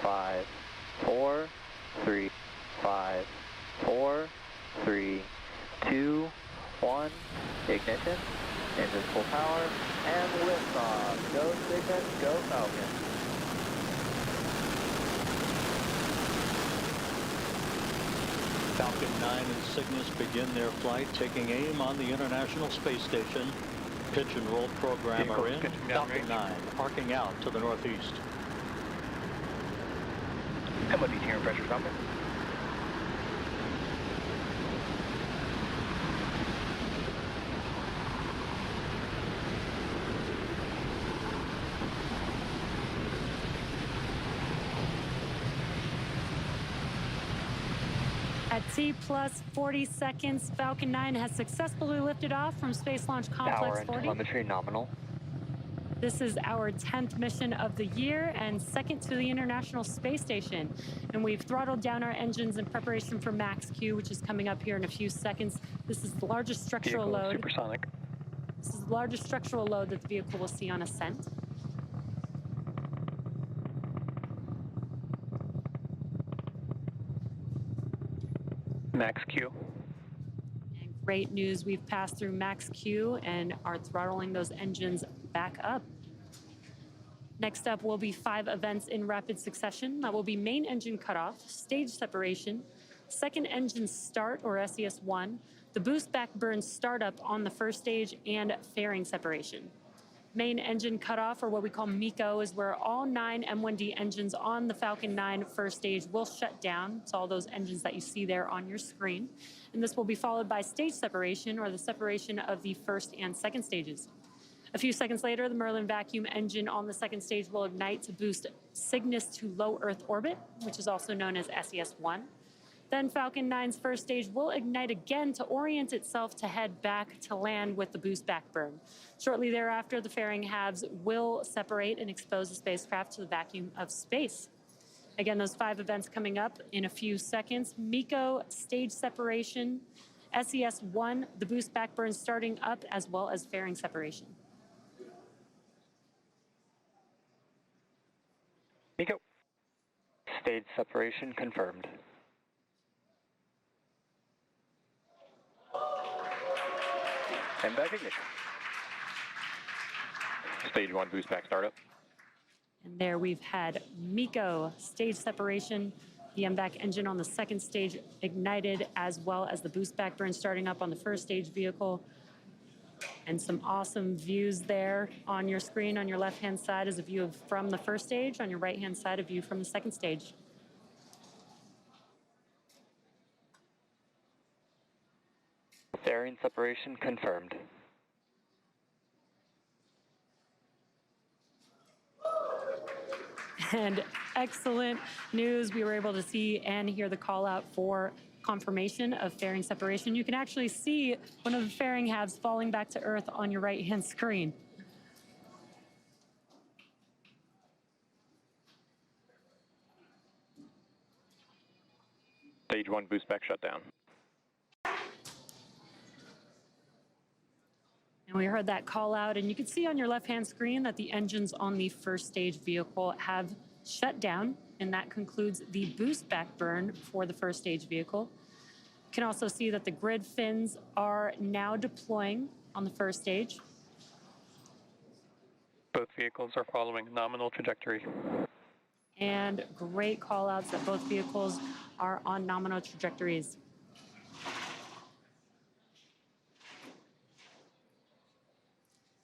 5, 4, 3, 5, 4, 3, 2, 1. Ignition. Engines full power. And liftoff. Go Cygnus, go Falcon. Falcon 9 and Cygnus begin their flight, taking aim on the International Space Station. Pitch and roll program are in. Falcon 9 parking out to the northeast. MOD team pressure Falcon. At T plus 40 seconds, Falcon 9 has successfully lifted off from Space Launch Complex Power and 40. telemetry nominal. This is our 10th mission of the year and second to the International Space Station. And we've throttled down our engines in preparation for Max Q, which is coming up here in a few seconds. This is the largest structural load. Supersonic. This is the largest structural load that the vehicle will see on ascent. Max Q. And great news, we've passed through Max Q and are throttling those engines back up. Next up will be 5 events in rapid succession. That will be main engine cutoff, stage separation, second engine start or SES-1, the boost back burn startup on the first stage, and fairing separation. Main engine cutoff, or what we call MECO, is where all 9 M1D engines on the Falcon 9 first stage will shut down. It's all those engines that you see there on your screen. And this will be followed by stage separation, or the separation of the first and second stages. A few seconds later, the Merlin vacuum engine on the second stage will ignite to boost Cygnus to low Earth orbit, which is also known as SES-1. Then Falcon 9's first stage will ignite again to orient itself to head back to land with the boost back burn. Shortly thereafter, the fairing halves will separate and expose the spacecraft to the vacuum of space. Again, those 5 events coming up in a few seconds. MECO, stage separation, SES-1, the boost back burn starting up, as well as fairing separation. MECO. Stage separation confirmed. And back ignition. Stage 1 boost back startup. And there we've had MECO, stage separation, the MVAC engine on the second stage ignited, as well as the boost back burn starting up on the first stage vehicle. And some awesome views there on your screen. On your left-hand side is a view from the first stage. On your right-hand side, a view from the second stage. Fairing separation confirmed. And excellent news. We were able to see and hear the call out for confirmation of fairing separation. You can actually see one of the fairing halves falling back to Earth on your right-hand screen. Stage 1 boost back shutdown. And we heard that call out, and you can see on your left-hand screen that the engines on the first stage vehicle have shut down, and that concludes the boost back burn for the first stage vehicle. You can also see that the grid fins are now deploying on the first stage. Both vehicles are following nominal trajectory. And great call outs that both vehicles are on nominal trajectories.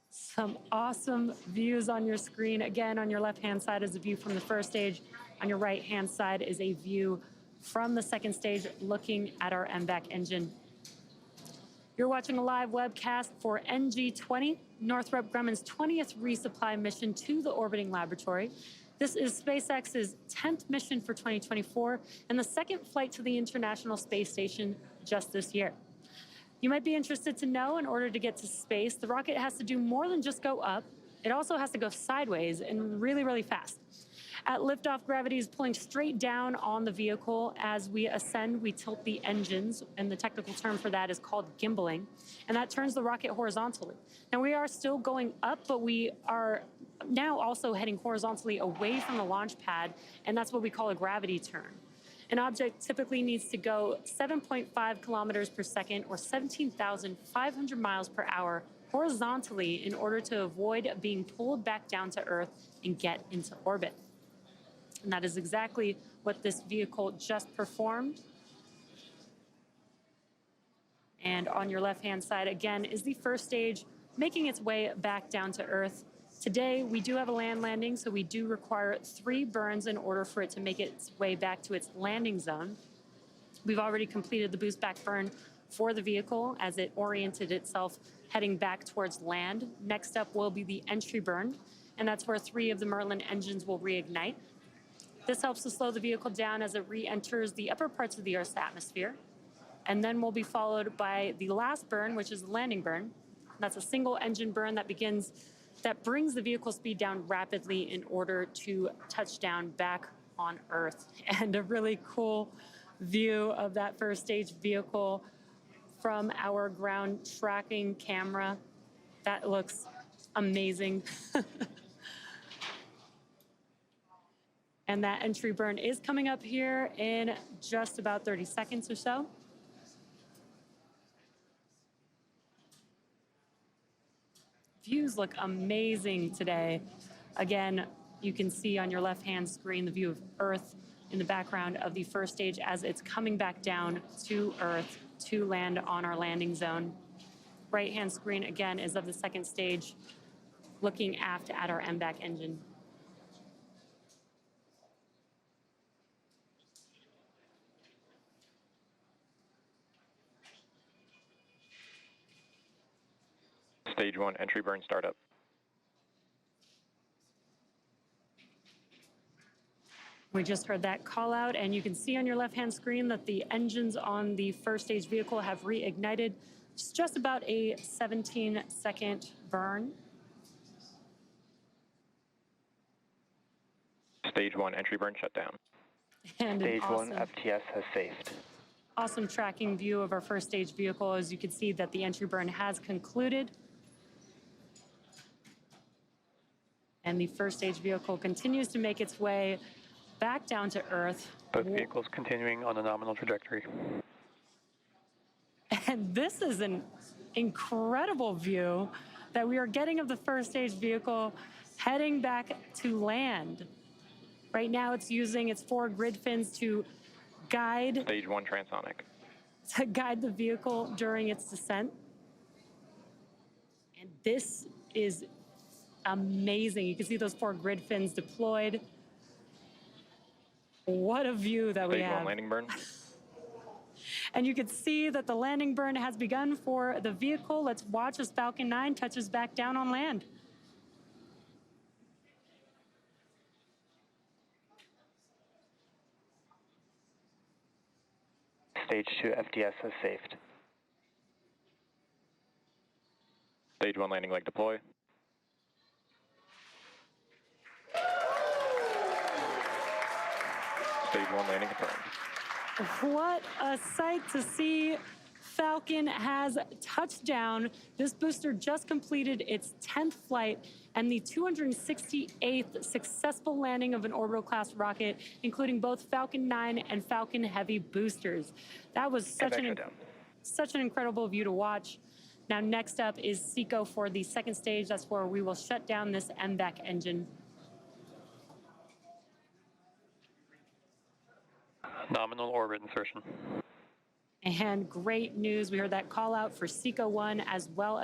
Some awesome views on your screen. Again, on your left-hand side is a view from the first stage. On your right-hand side is a view from the second stage looking at our MVAC engine. You're watching a live webcast for NG-20, Northrop Grumman's 20th resupply mission to the orbiting laboratory. This is SpaceX's 10th mission for 2024 and the second flight to the International Space Station just this year. You might be interested to know, in order to get to space, the rocket has to do more than just go up. It also has to go sideways and really, really fast. At liftoff, gravity is pulling straight down on the vehicle. As we ascend, we tilt the engines, and the technical term for that is called gimbaling, and that turns the rocket horizontally. Now, we are still going up, but we are now also heading horizontally away from the launch pad, and that's what we call a gravity turn. An object typically needs to go 7.5 kilometers per second or 17,500 miles per hour horizontally in order to avoid being pulled back down to Earth and get into orbit. And that is exactly what this vehicle just performed. And on your left-hand side, again, is the first stage making its way back down to Earth. Today, we do have a land landing, so we do require 3 burns in order for it to make its way back to its landing zone. We've already completed the boost back burn for the vehicle as it oriented itself heading back towards land. Next up will be the entry burn, and that's where 3 of the Merlin engines will reignite. This helps to slow the vehicle down as it re-enters the upper parts of the Earth's atmosphere. And then will be followed by the last burn, which is the landing burn. That's a single engine burn that brings the vehicle speed down rapidly in order to touch down back on Earth. And a really cool view of that first stage vehicle from our ground tracking camera. That looks amazing. And that entry burn is coming up here in just about 30 seconds or so. Views look amazing today. Again, you can see on your left-hand screen the view of Earth in the background of the first stage as it's coming back down to Earth to land on our landing zone. Right-hand screen, again, is of the second stage, looking aft at our MVAC engine. Stage 1 entry burn startup. We just heard that call out, and you can see on your left-hand screen that the engines on the first stage vehicle have reignited. It's just about a 17-second burn. Stage 1 entry burn shutdown. And Stage awesome, 1 FTS has saved. awesome tracking view of our first stage vehicle. As you can see that the entry burn has concluded. And the first stage vehicle continues to make its way back down to Earth. Both vehicles continuing on a nominal trajectory. And this is an incredible view that we are getting of the first stage vehicle heading back to land. Right now it's using its 4 grid fins to guide Stage 1 transonic. the vehicle during its descent. And this is amazing. You can see those 4 grid fins deployed. What a view that we Stage 1 have. landing burn. And you can see that the landing burn has begun for the vehicle. Let's watch as Falcon 9 touches back down on land. Stage 2 FTS has saved. Stage 1 landing leg deploy. Stage 1 landing confirmed. What a sight to see. Falcon has touched down. This booster just completed its 10th flight and the 268th successful landing of an orbital class rocket, including both Falcon 9 and Falcon Heavy boosters. That was such an incredible view to watch. Now, next up is SECO for the second stage. That's where we will shut down this MVAC engine. Nominal orbit insertion. And great news, we heard that call out for SECO 1 as well